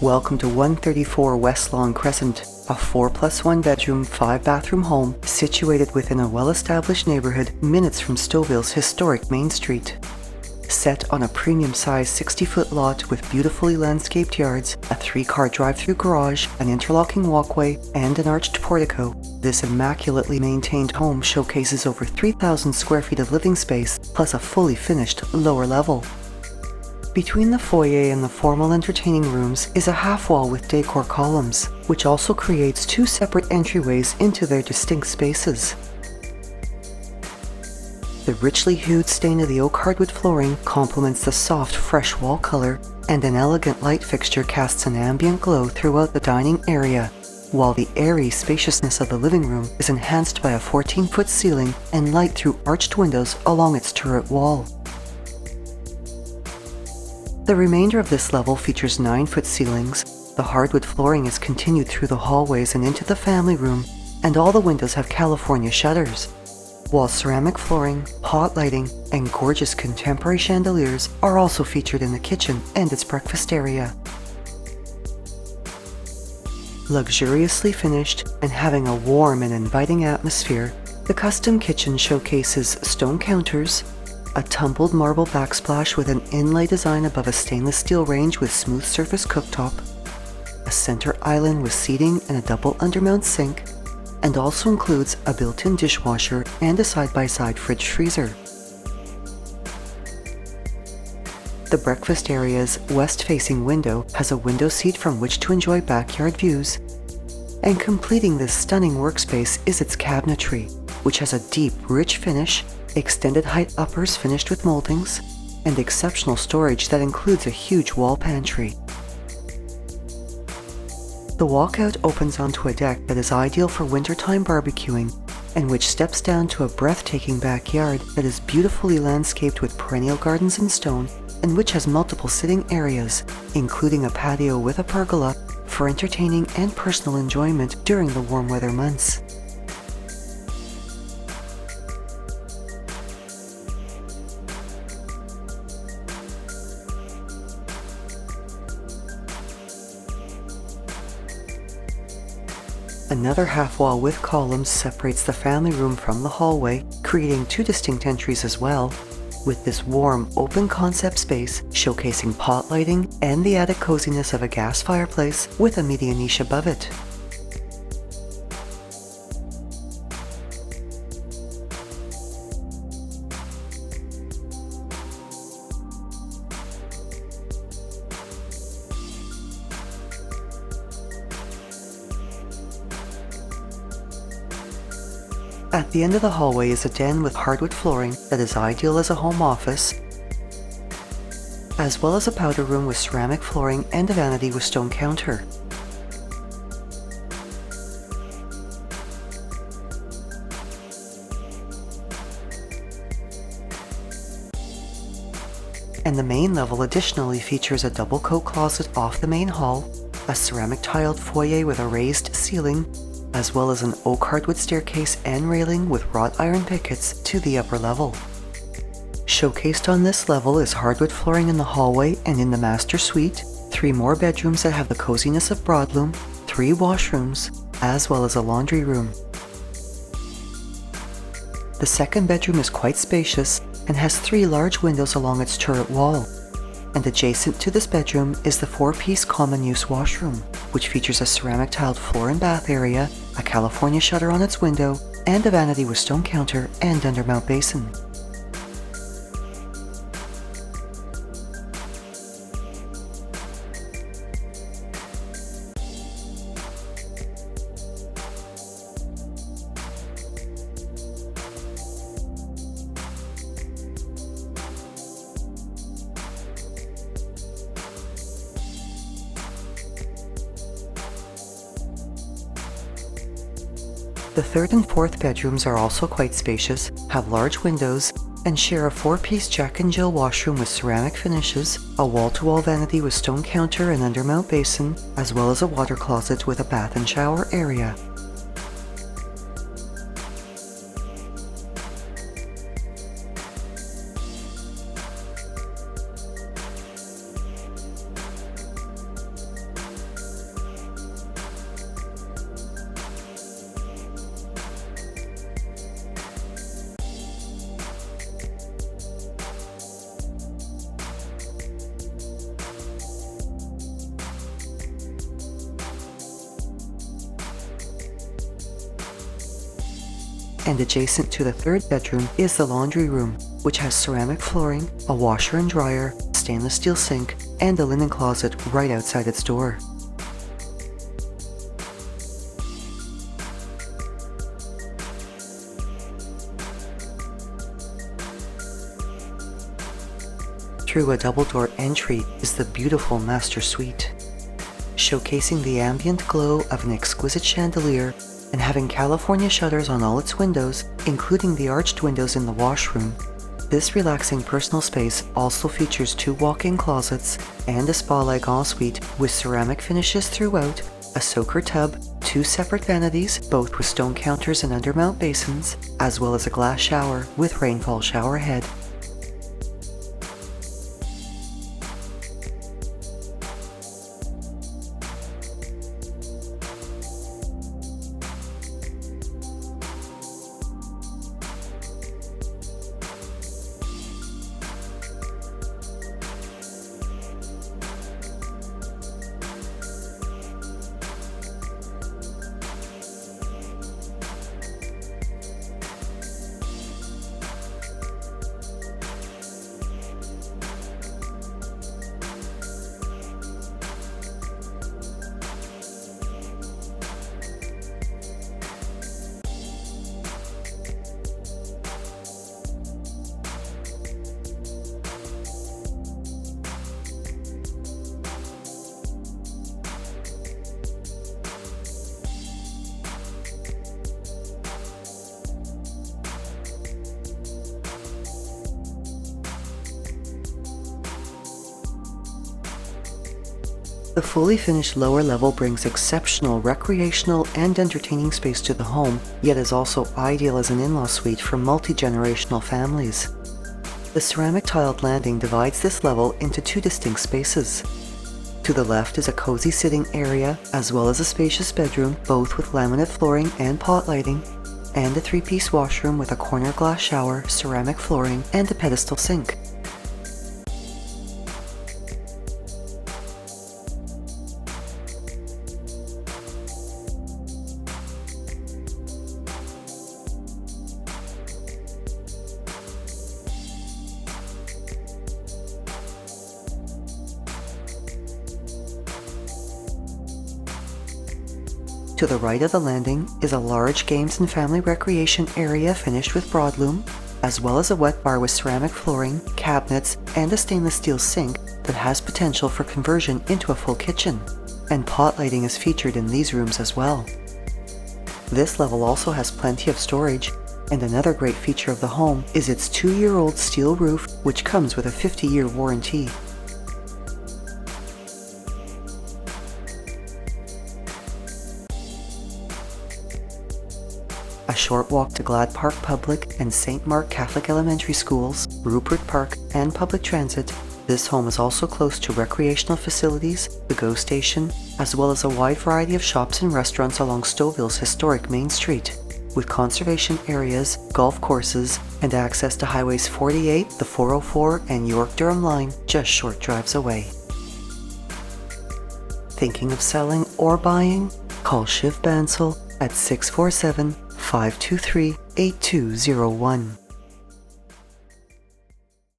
Welcome to 134 West Lawn Crescent, a 4+1 bedroom, 5-bathroom home situated within a well-established neighborhood minutes from Stouffville's historic Main Street. Set on a premium-sized 60-foot lot with beautifully landscaped yards, a 3-car drive-thru garage, an interlocking walkway, and an arched portico, this immaculately maintained home showcases over 3,000 square feet of living space, plus a fully finished lower level. Between the foyer and the formal entertaining rooms is a half-wall with decor columns, which also creates 2 separate entryways into their distinct spaces. The richly hued stain of the oak hardwood flooring complements the soft, fresh wall color, and an elegant light fixture casts an ambient glow throughout the dining area, while the airy spaciousness of the living room is enhanced by a 14-foot ceiling and light through arched windows along its turret wall. The remainder of this level features 9-foot ceilings, the hardwood flooring is continued through the hallways and into the family room, and all the windows have California shutters, while ceramic flooring, hot lighting, and gorgeous contemporary chandeliers are also featured in the kitchen and its breakfast area. Luxuriously finished and having a warm and inviting atmosphere, the custom kitchen showcases stone counters, a tumbled marble backsplash with an inlay design above a stainless steel range with smooth surface cooktop, a center island with seating and a double undermount sink, and also includes a built-in dishwasher and a side-by-side fridge freezer. The breakfast area's west-facing window has a window seat from which to enjoy backyard views, and completing this stunning workspace is its cabinetry, which has a deep, rich finish, extended height uppers finished with moldings, and exceptional storage that includes a huge wall pantry. The walkout opens onto a deck that is ideal for wintertime barbecuing, and which steps down to a breathtaking backyard that is beautifully landscaped with perennial gardens in stone, and which has multiple sitting areas, including a patio with a pergola for entertaining and personal enjoyment during the warm weather months. Another half-wall with columns separates the family room from the hallway, creating 2 distinct entries as well, with this warm, open concept space showcasing pot lighting and the added coziness of a gas fireplace with a media niche above it. At the end of the hallway is a den with hardwood flooring that is ideal as a home office, as well as a powder room with ceramic flooring and a vanity with stone counter. And the main level additionally features a double coat closet off the main hall, a ceramic tiled foyer with a raised ceiling, as well as an oak hardwood staircase and railing with wrought iron pickets to the upper level. Showcased on this level is hardwood flooring in the hallway and in the master suite, 3 more bedrooms that have the coziness of broadloom, 3 washrooms, as well as a laundry room. The second bedroom is quite spacious and has 3 large windows along its turret wall. And adjacent to this bedroom is the 4-piece common use washroom, which features a ceramic tiled floor and bath area, a California shutter on its window, and a vanity with stone counter and undermount basin. The third and fourth bedrooms are also quite spacious, have large windows, and share a 4-piece Jack and Jill washroom with ceramic finishes, a wall-to-wall vanity with stone counter and undermount basin, as well as a water closet with a bath and shower area. and adjacent to the third bedroom is the laundry room, which has ceramic flooring, a washer and dryer, stainless steel sink, and a linen closet right outside its door. Through a double-door entry is the beautiful master suite. Showcasing the ambient glow of an exquisite chandelier and having California shutters on all its windows, including the arched windows in the washroom, this relaxing personal space also features 2 walk-in closets and a spa-like ensuite with ceramic finishes throughout, a soaker tub, 2 separate vanities, both with stone counters and undermount basins, as well as a glass shower with rainfall shower head. The fully finished lower level brings exceptional recreational and entertaining space to the home, yet is also ideal as an in-law suite for multi-generational families. The ceramic tiled landing divides this level into 2 distinct spaces. To the left is a cozy sitting area, as well as a spacious bedroom, both with laminate flooring and pot lighting, and a 3-piece washroom with a corner glass shower, ceramic flooring, and a pedestal sink. To the right of the landing is a large games and family recreation area finished with broadloom, as well as a wet bar with ceramic flooring, cabinets, and a stainless steel sink that has potential for conversion into a full kitchen, and pot lighting is featured in these rooms as well. This level also has plenty of storage, and another great feature of the home is its 2-year-old steel roof, which comes with a 50-year warranty. A short walk to Glad Park Public and St. Mark Catholic Elementary Schools, Rupert Park, and public transit. This home is also close to recreational facilities, the GO station, as well as a wide variety of shops and restaurants along Stouffville's historic Main Street, with conservation areas, golf courses, and access to highways 48, the 404, and York-Durham line just short drives away. Thinking of selling or buying? Call Shiv Bansal at 647-523-8201.